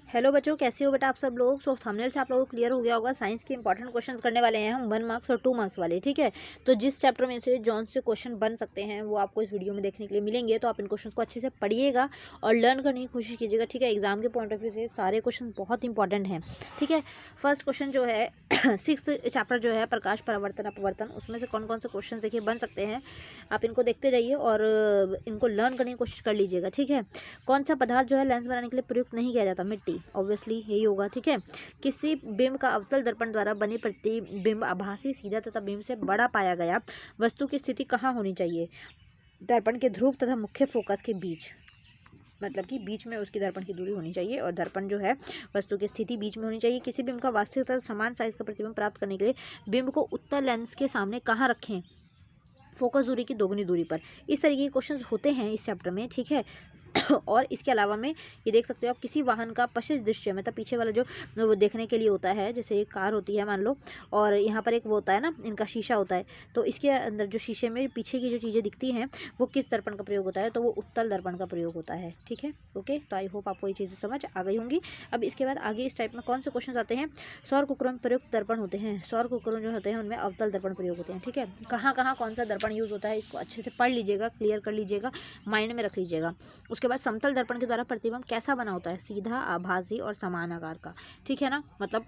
Hello बच्चों, कैसे हो बेटा आप सब लोग। सो थंबनेल से आप लोगों को क्लियर हो गया होगा, साइंस के इंपॉर्टेंट क्वेश्चंस करने वाले हैं हम 1 मार्क्स और 2 मार्क्स वाले। ठीक है, तो जिस चैप्टर में से जौन से क्वेश्चन बन सकते हैं वो आपको इस वीडियो में देखने के लिए मिलेंगे। तो आप इन क्वेश्चन को अच्छे से पढ़िएगा और लर्न करने की कोशिश कीजिएगा। ठीक है, एग्जाम के पॉइंट ऑफ व्यू से सारे क्वेश्चन बहुत इंपॉर्टेंट हैं। ठीक है, फर्स्ट क्वेश्चन जो है 6th चैप्टर जो है प्रकाश परावर्तन अपवर्तन, उसमें से कौन कौन से क्वेश्चन देखिए बन सकते हैं। आप इनको देखते रहिए और इनको लर्न करने की कोशिश कर लीजिएगा। ठीक है, कौन सा पदार्थ जो है लेंस बनाने के लिए प्रयुक्त नहीं किया जाता। मिट्टी, ऑब्वियसली यही होगा। ठीक है, किसी बिंब का अवतल दर्पण द्वारा बनी प्रतिबिंब आभासी, सीधा तथा बिंब से बड़ा पाया गया वस्तु की स्थिति कहाँ होनी चाहिए। दर्पण के ध्रुव तथा मुख्य फोकस के बीच, मतलब कि बीच में उसकी दर्पण की दूरी होनी चाहिए और दर्पण जो है वस्तु की स्थिति बीच में होनी चाहिए। किसी बिंब का वास्तविक तथा समान साइज का प्रतिबिंब प्राप्त करने के लिए बिंब को उत्तल लेंस के सामने कहाँ रखें। फोकस दूरी की दोगुनी दूरी पर। इस तरीके के क्वेश्चंस होते हैं इस चैप्टर में। ठीक है, और इसके अलावा में ये देख सकते हो आप, किसी वाहन का पश्चिम दृश्य, मतलब पीछे वाला जो वो देखने के लिए होता है, जैसे एक कार होती है मान लो, और यहाँ पर एक वो होता है ना, इनका शीशा होता है, तो इसके अंदर जो शीशे में पीछे की जो चीज़ें दिखती हैं वो किस दर्पण का प्रयोग होता है, तो वो उत्तल दर्पण का प्रयोग होता है। ठीक है, ओके, तो आई होप आपको ये चीज़ें समझ आ गई होंगी। अब इसके बाद आगे इस टाइप में कौन से क्वेश्चन आते हैं। सौर कुकरों में प्रयुक्त दर्पण होते हैं, सौर कुकरों जो होते हैं उनमें अवतल दर्पण प्रयोग होते हैं। ठीक है, कहाँ कहाँ कौन सा दर्पण यूज़ होता है इसको अच्छे से पढ़ लीजिएगा, क्लियर कर लीजिएगा, माइंड में रख लीजिएगा। उसके बाद समतल दर्पण के द्वारा प्रतिबिंब कैसा बना होता है, सीधा, आभासी और समान आकार का। ठीक है ना, मतलब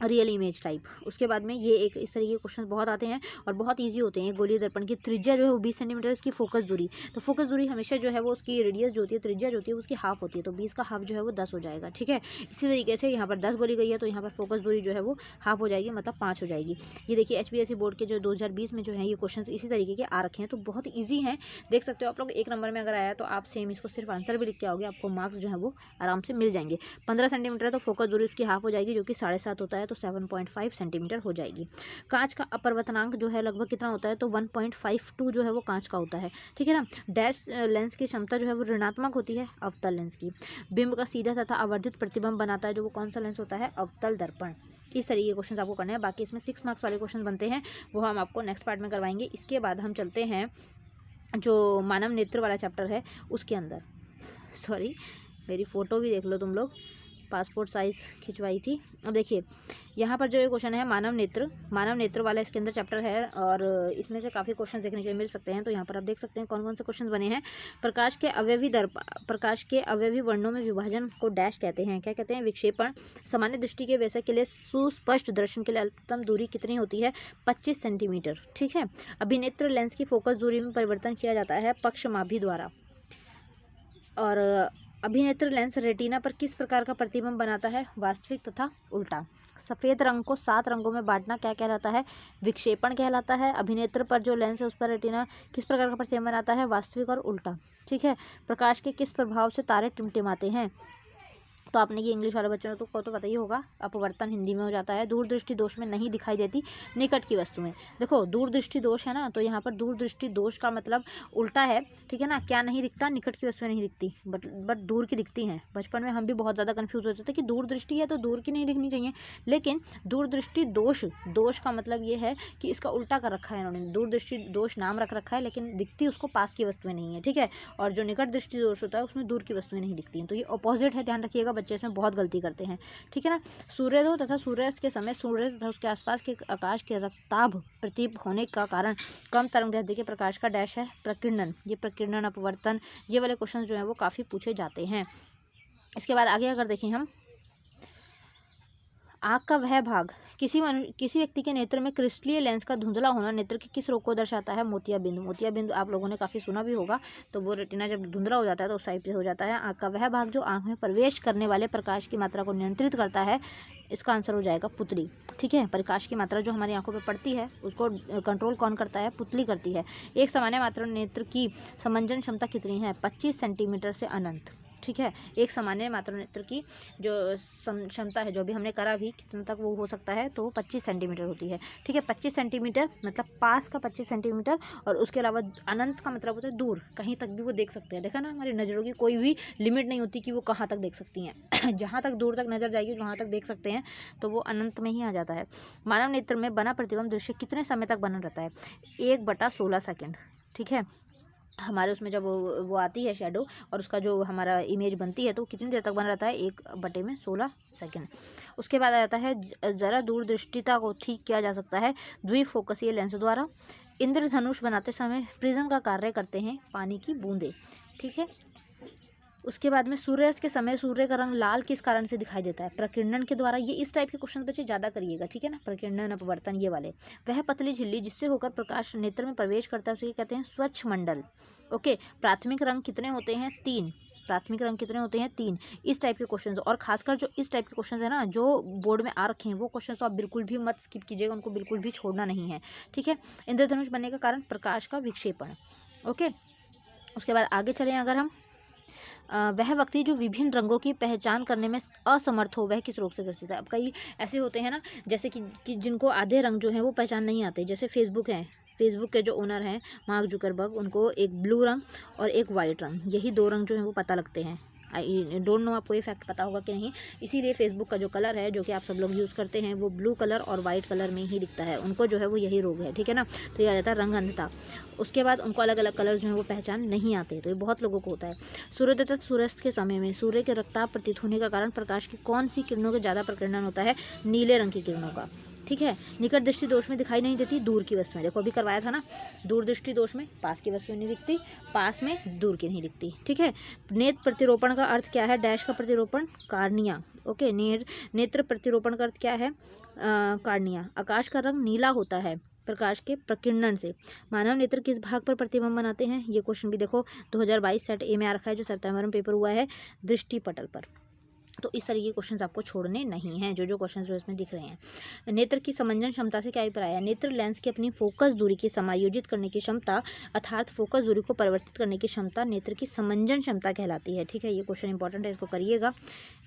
रियल इमेज टाइप। उसके बाद में ये एक इस तरीके के क्वेश्चन बहुत आते हैं और बहुत इजी होते हैं। गोलीय दर्पण की त्रिज्या जो है वो 20 सेंटीमीटर, इसकी फोकस दूरी, तो फोकस दूरी हमेशा जो है वो उसकी रेडियस जो होती है, त्रिज्या जो होती है उसकी हाफ होती है, तो 20 का हाफ जो है वो 10 हो जाएगा। ठीक है, इसी तरीके से यहाँ पर 10 बोली गई है तो यहाँ पर फोकस दूरी जो है वो हाफ हो जाएगी, मतलब 5 हो जाएगी। ये देखिए HPSC बोर्ड के जो 2020 में जो है ये क्वेश्चन इसी तरीके के आ रखे हैं, तो बहुत ईजी हैं। देख सकते हो आप लोग, 1 नंबर में अगर आया तो आप सेम इसको सिर्फ आंसर भी लिख के आओगे, आपको मार्क्स जो है वो आराम से मिल जाएंगे। 15 सेंटीमीटर है तो फोकस दूरी उसकी हाफ हो जाएगी, जो कि 7.5 होता है, तो 7.5 सेंटीमीटर हो जाएगी। कांच का अपवर्तनांक जो है लगभग कितना होता है, तो 1.52 जो है वो कांच का होता है। ठीक है ना, डैश लेंस की क्षमता जो है वो ऋणात्मक होती है अवतल लेंस की। बिंब का सीधा तथा आवर्धित प्रतिबिंब बनाता है जो वो कौन सा लेंस होता है, अवतल दर्पण। इस तरीके के क्वेश्चन आपको करने हैं। बाकी इसमें 6 मार्क्स वाले क्वेश्चन बनते हैं, वो हम आपको नेक्स्ट पार्ट में करवाएंगे। इसके बाद हम चलते हैं जो मानव नेत्र वाला चैप्टर है उसके अंदर। सॉरी, मेरी फ़ोटो भी देख लो तुम लोग, पासपोर्ट साइज़ खिंचवाई थी। अब देखिए यहाँ पर जो ये क्वेश्चन है मानव नेत्र वाला इसके अंदर चैप्टर है और इसमें से काफ़ी क्वेश्चन देखने के लिए मिल सकते हैं। तो यहाँ पर आप देख सकते हैं कौन कौन से क्वेश्चन बने हैं। प्रकाश के अवयवी वर्णों में विभाजन को डैश कहते हैं, क्या कहते हैं, विक्षेपण। सामान्य दृष्टि के वैसे के लिए सुस्पष्ट दर्शन के लिए अधिकतम दूरी कितनी होती है, 25 सेंटीमीटर। ठीक है, अभिनेत्र लेंस की फोकस दूरी में परिवर्तन किया जाता है पक्षमाभि द्वारा। और अभिनेत्र लेंस रेटिना पर किस प्रकार का प्रतिबिंब बनाता है, वास्तविक तथा उल्टा। सफ़ेद रंग को 7 रंगों में बांटना क्या कहलाता है, विक्षेपण कहलाता है। अभिनेत्र पर जो लेंस है उस पर रेटिना किस प्रकार का प्रतिबिंब बनाता है, वास्तविक और उल्टा। ठीक है, प्रकाश के किस प्रभाव से तारे टिमटिमाते हैं, तो आपने ये इंग्लिश वाले बच्चों को तो पता ही होगा, अपवर्तन हिंदी में हो जाता है। दूरदृष्टि दोष में नहीं दिखाई देती निकट की वस्तु में। देखो दूरदृष्टि दोष है ना, तो यहाँ पर दूरदृष्टि दोष का मतलब उल्टा है। ठीक है ना, क्या नहीं दिखता, निकट की वस्तुएं नहीं दिखती, बट दूर की दिखती हैं। बचपन में हम भी बहुत ज़्यादा कन्फ्यूज होते थे कि दूरदृष्टि है तो दूर की नहीं दिखनी चाहिए, लेकिन दूरदृष्टि दोष का मतलब ये है कि इसका उल्टा कर रखा है इन्होंने। दूरदृष्टि दोष नाम रख रखा है लेकिन दिखती उसको पास की वस्तुएं नहीं है। ठीक है, और जो निकट दृष्टि दोष होता है उसमें दूर की वस्तुएं नहीं दिखती हैं, तो ये अपोजिट है, ध्यान रखिएगा, बच्चे इसमें बहुत गलती करते हैं। ठीक है ना, सूर्योदय तथा सूर्यास्त के समय सूर्य तथा उसके आसपास के आकाश के रक्ताभ प्रतीप होने का कारण कम तरंगदैर्ध्य के प्रकाश का डैश है, प्रकीर्णन। ये प्रकीर्णन, अपवर्तन, ये वाले क्वेश्चन जो है वो काफ़ी पूछे जाते हैं। इसके बाद आगे अगर देखें हम, आँख का वह भाग, किसी व्यक्ति के नेत्र में क्रिस्टलीय लेंस का धुंधला होना नेत्र के किस रोग को दर्शाता है, मोतियाबिंद आप लोगों ने काफ़ी सुना भी होगा। तो वो रेटिना जब धुंधला हो जाता है तो उस टाइप से हो जाता है। आँख का वह भाग जो आँख में प्रवेश करने वाले प्रकाश की मात्रा को नियंत्रित करता है, इसका आंसर हो जाएगा पुतली। ठीक है, प्रकाश की मात्रा जो हमारी आंखों पे पड़ती है उसको कंट्रोल कौन करता है, पुतली करती है। एक सामान्य मात्रा नेत्र की समंजन क्षमता कितनी है, 25 सेंटीमीटर से अनंत। ठीक है, एक सामान्य मात्रा नेत्र की जो क्षमता है, जो भी हमने करा भी, कितना तक वो हो सकता है, तो 25 सेंटीमीटर होती है। ठीक है, 25 सेंटीमीटर मतलब पास का 25 सेंटीमीटर, और उसके अलावा अनंत का मतलब होता है दूर, कहीं तक भी वो देख सकते हैं। देखा ना, हमारी नज़रों की कोई भी लिमिट नहीं होती कि वो कहाँ तक देख सकती हैं। जहाँ तक दूर तक नज़र जाएगी वहाँ तक देख सकते हैं, तो वो अनंत में ही आ जाता है। मानव नेत्र में बना प्रतिबिंब दृश्य कितने समय तक बना रहता है, 1/16 सेकेंड। ठीक है, हमारे उसमें जब वो आती है शेडो और उसका जो हमारा इमेज बनती है तो कितनी देर तक बना रहता है, 1/16 सेकेंड। उसके बाद आ जाता है ज़रा दूरदृष्टिता को ठीक किया जा सकता है द्विफोकसीय लेंस द्वारा। इंद्रधनुष बनाते समय प्रिज्म का कार्य करते हैं पानी की बूंदें, ठीक है। उसके बाद में सूर्यास्त के समय सूर्य का रंग लाल किस कारण से दिखाई देता है, प्रकीर्णन के द्वारा। ये इस टाइप के क्वेश्चन बच्चे ज़्यादा करिएगा, ठीक है ना, प्रकीर्णन अपवर्तन ये वाले। वह पतली झिल्ली जिससे होकर प्रकाश नेत्र में प्रवेश करता है उसे कहते हैं स्वच्छ मंडल। ओके, प्राथमिक रंग कितने होते हैं, 3। प्राथमिक रंग कितने होते हैं, 3। इस टाइप के क्वेश्चन, और खासकर जो इस टाइप के क्वेश्चन है ना जो बोर्ड में आ रखे हैं वो क्वेश्चन तो आप बिल्कुल भी मत स्किप कीजिएगा, उनको बिल्कुल भी छोड़ना नहीं है, ठीक है। इंद्रधनुष बनने का कारण प्रकाश का विक्षेपण। ओके, उसके बाद आगे चलें अगर हम, वह व्यक्ति जो विभिन्न रंगों की पहचान करने में असमर्थ हो वह किस रोग से ग्रसित है। अब कई ऐसे होते हैं ना जैसे कि जिनको आधे रंग जो हैं वो पहचान नहीं आते, जैसे फेसबुक है, फेसबुक के जो ओनर हैं मार्क जुकरबर्ग, उनको एक ब्लू रंग और एक वाइट रंग, यही 2 रंग जो हैं वो पता लगते हैं। आई डोंट नो आपको ये फैक्ट पता होगा कि नहीं। इसीलिए फेसबुक का जो कलर है जो कि आप सब लोग यूज़ करते हैं वो ब्लू कलर और वाइट कलर में ही दिखता है, उनको जो है वो यही रोग है, ठीक है ना। तो ये आ जाता है रंग अंधता। उसके बाद उनको अलग अलग कलर जो हैं वो पहचान नहीं आते, तो ये बहुत लोगों को होता है। सूर्योदय तथा सूर्यास्त के समय में सूर्य के रक्ताभ प्रतीत होने का कारण प्रकाश की कौन सी किरणों के ज़्यादा प्रकीर्णन होता है, नीले रंग की किरणों का, ठीक है। निकट दृष्टि दोष में दिखाई नहीं देती दूर की वस्तुएं, देखो अभी करवाया था ना, दूर दृष्टि दोष में पास की वस्तुएं नहीं दिखती, पास में दूर की नहीं दिखती, ठीक है। नेत्र प्रतिरोपण का अर्थ क्या है, डैश का प्रतिरोपण, कार्निया। ओके, नेत्र प्रतिरोपण का अर्थ क्या है, कार्निया। आकाश का रंग नीला होता है प्रकाश के प्रकीर्णन से। मानव नेत्र किस भाग पर प्रतिबिंब बनाते हैं, ये क्वेश्चन भी देखो 2022 सेट ए में आ रखा है, जो सितंबर में पेपर हुआ है, दृष्टि पटल पर। तो इस तरह के क्वेश्चंस आपको छोड़ने नहीं हैं, जो क्वेश्चंस जो इसमें दिख रहे हैं। नेत्र की समंजन क्षमता से क्या अभिप्राय है, नेत्र लेंस की अपनी फोकस दूरी की समायोजित करने की क्षमता अर्थात फोकस दूरी को परिवर्तित करने की क्षमता नेत्र की समंजन क्षमता कहलाती है, ठीक है। ये क्वेश्चन इंपॉर्टेंट है, इसको करिएगा।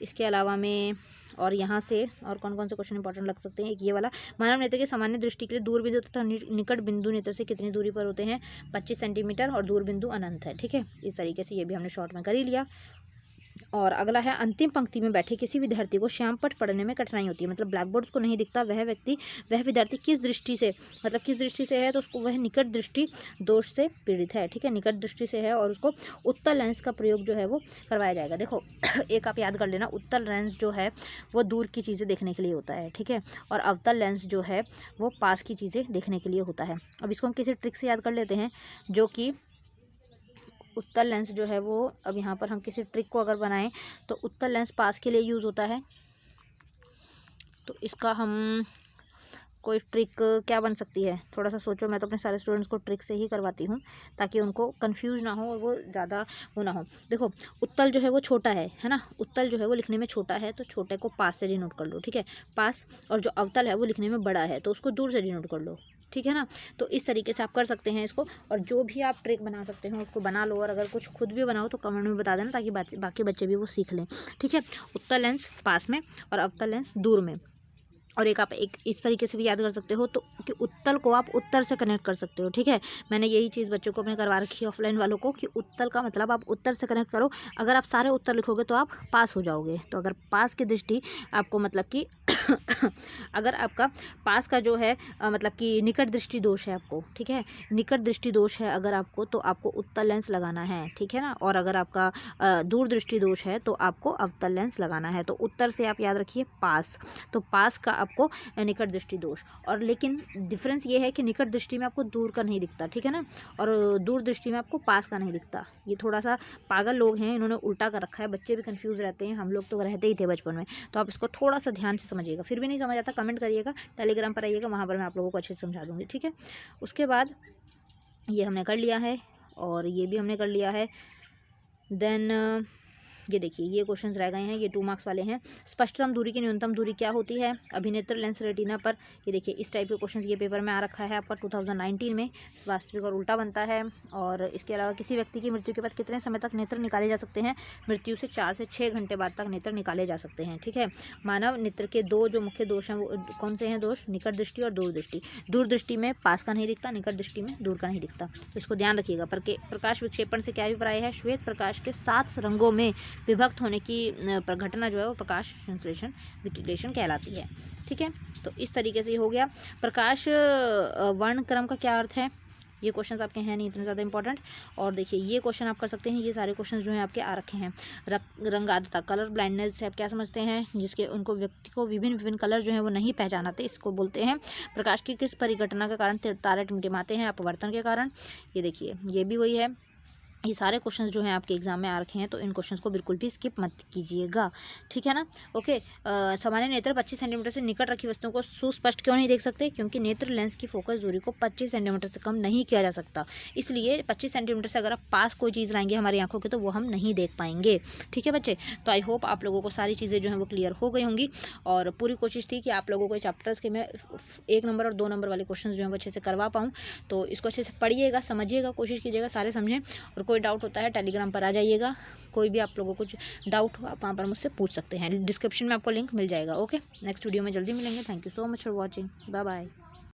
इसके अलावा में और यहाँ से और कौन कौन से क्वेश्चन इंपॉर्टेंट लग सकते हैं, एक ये वाला, मानव नेत्र की सामान्य दृष्टि के लिए दूर बिंदु तथा निकट बिंदु नेत्र से कितनी दूरी पर होते हैं, 25 सेंटीमीटर, और दूर बिंदु अनंत है, ठीक है। इस तरीके से ये भी हमने शॉर्ट में कर ही लिया। और अगला है, अंतिम पंक्ति में बैठे किसी विद्यार्थी को श्यामपट्ट पढ़ने में कठिनाई होती है, मतलब ब्लैक बोर्ड को नहीं दिखता, वह विद्यार्थी किस दृष्टि से, मतलब किस दृष्टि से है, तो उसको वह निकट दृष्टि दोष से पीड़ित है, ठीक है। निकट दृष्टि से है और उसको उत्तल लेंस का प्रयोग जो है वो करवाया जाएगा। देखो एक आप याद कर लेना, उत्तल लेंस जो है वो दूर की चीज़ें देखने के लिए होता है, ठीक है, और अवतल लेंस जो है वो पास की चीज़ें देखने के लिए होता है। अब इसको हम किसी ट्रिक से याद कर लेते हैं, जो कि उत्तल लेंस जो है वो, अब यहाँ पर हम किसी ट्रिक को अगर बनाएं तो उत्तल लेंस पास के लिए यूज़ होता है, तो इसका हम कोई ट्रिक क्या बन सकती है, थोड़ा सा सोचो। मैं तो अपने सारे स्टूडेंट्स को ट्रिक से ही करवाती हूँ ताकि उनको कंफ्यूज ना हो और वो ज़्यादा वो ना हो। देखो उत्तल जो है वो छोटा है ना, उत्तल जो है वो लिखने में छोटा है, तो छोटे को पास से डिनोट कर लो, ठीक है, पास। और जो अवतल है वो लिखने में बड़ा है, तो उसको दूर से डिनोट कर लो, ठीक है ना। तो इस तरीके से आप कर सकते हैं इसको, और जो भी आप ट्रिक बना सकते हो उसको बना लो, और अगर कुछ खुद भी बनाओ तो कमेंट में बता देना ताकि बाकी बच्चे भी वो सीख लें, ठीक है। उत्तल लेंस पास में और अवतल लेंस दूर में। और एक आप एक इस तरीके से भी याद कर सकते हो, तो कि उत्तल को आप उत्तर से कनेक्ट कर सकते हो, ठीक है। मैंने यही चीज़ बच्चों को अपने करवा रखी है ऑफलाइन वालों को, कि उत्तल का मतलब आप उत्तर से कनेक्ट करो। अगर आप सारे उत्तर लिखोगे तो आप पास हो जाओगे, तो अगर पास की दृष्टि आपको मतलब कि अगर आपका पास का जो है मतलब कि निकट दृष्टि दोष है आपको, ठीक है, निकट दृष्टि दोष है अगर आपको, तो आपको उत्तल लेंस लगाना है, ठीक है ना। और अगर आपका दूर दृष्टि दोष है तो आपको अवतल लेंस लगाना है। तो उत्तर से आप याद रखिए पास, तो पास का आपको निकट दृष्टि दोष। और लेकिन डिफरेंस ये है कि निकट दृष्टि में आपको दूर का नहीं दिखता, ठीक है ना, और दूर दृष्टि में आपको पास का नहीं दिखता। ये थोड़ा सा पागल लोग हैं, इन्होंने उल्टा कर रखा है, बच्चे भी कंफ्यूज रहते हैं, हम लोग तो रहते ही थे बचपन में। तो आप इसको थोड़ा सा ध्यान से समझिएगा, फिर भी नहीं समझ आता कमेंट करिएगा, टेलीग्राम पर आइएगा, वहाँ पर मैं आप लोगों को अच्छे से समझा दूँगी, ठीक है। उसके बाद ये हमने कर लिया है और ये भी हमने कर लिया है। देन ये देखिए ये क्वेश्चंस रह गए हैं, ये 2 मार्क्स वाले हैं। स्पष्टतम दूरी की न्यूनतम दूरी क्या होती है अभिनेत्र लेंस रेटिना पर, ये देखिए इस टाइप के क्वेश्चंस ये पेपर में आ रखा है आपका 2019 में, वास्तविक और उल्टा बनता है। और इसके अलावा किसी व्यक्ति की मृत्यु के बाद कितने समय तक नेत्र निकाले जा सकते हैं, मृत्यु से 4 से 6 घंटे बाद तक नेत्र निकाले जा सकते हैं, ठीक है। मानव नेत्र के 2 जो मुख्य दोष हैं वो कौन से हैं दोष, निकट दृष्टि और दूर दृष्टि। दूर दृष्टि में पास का नहीं दिखता, निकट दृष्टि में दूर का नहीं दिखता, तो इसको ध्यान रखिएगा। प्रकाश विक्षेपण से क्या अभिप्राय है, श्वेत प्रकाश के 7 रंगों में विभक्त होने की घटना जो है वो प्रकाश संश्लेषण विकिरण कहलाती है, ठीक है। तो इस तरीके से हो गया। प्रकाश वर्ण क्रम का क्या अर्थ है, ये क्वेश्चन आपके हैं नहीं इतने ज़्यादा इंपॉर्टेंट। और देखिए ये क्वेश्चन आप कर सकते हैं, ये सारे क्वेश्चन जो हैं आपके आ रखे हैं। रंगादता, कलर ब्लाइंडनेस से आप क्या समझते हैं, जिसके उनको व्यक्ति को विभिन्न विभिन्न कलर जो है वो नहीं पहचान आते, इसको बोलते हैं। प्रकाश की किस परिघटना के कारण तारे टिमटिमाते हैं, अपवर्तन के कारण। ये देखिए ये भी वही है। ये सारे क्वेश्चंस जो हैं आपके एग्जाम में आ रखे हैं, तो इन क्वेश्चंस को बिल्कुल भी स्किप मत कीजिएगा, ठीक है ना। ओके। सामान्य नेत्र 25 सेंटीमीटर से निकट रखी वस्तुओं को सुस्पष्ट क्यों नहीं देख सकते, क्योंकि नेत्र लेंस की फोकस दूरी को 25 सेंटीमीटर से कम नहीं किया जा सकता, इसलिए 25 सेंटीमीटर से अगर आप पास कोई चीज़ लाएंगे हमारी आंखों के, तो वो हम नहीं देख पाएंगे, ठीक है बच्चे। तो आई होप आप लोगों को सारी चीज़ें जो हैं वो क्लियर हो गई होंगी, और पूरी कोशिश थी कि आप लोगों को चैप्टर्स के मैं 1 नंबर और 2 नंबर वाले क्वेश्चन जो हैं वो अच्छे से करवा पाऊँ। तो इसको अच्छे से पढ़िएगा, समझिएगा, कोशिश कीजिएगा सारे समझें, और कोई डाउट होता है टेलीग्राम पर आ जाइएगा, कोई भी आप लोगों को कुछ डाउट हो आप वहाँ पर मुझसे पूछ सकते हैं, डिस्क्रिप्शन में आपको लिंक मिल जाएगा। ओके, नेक्स्ट वीडियो में जल्दी मिलेंगे। Thank you so much for watching, bye bye.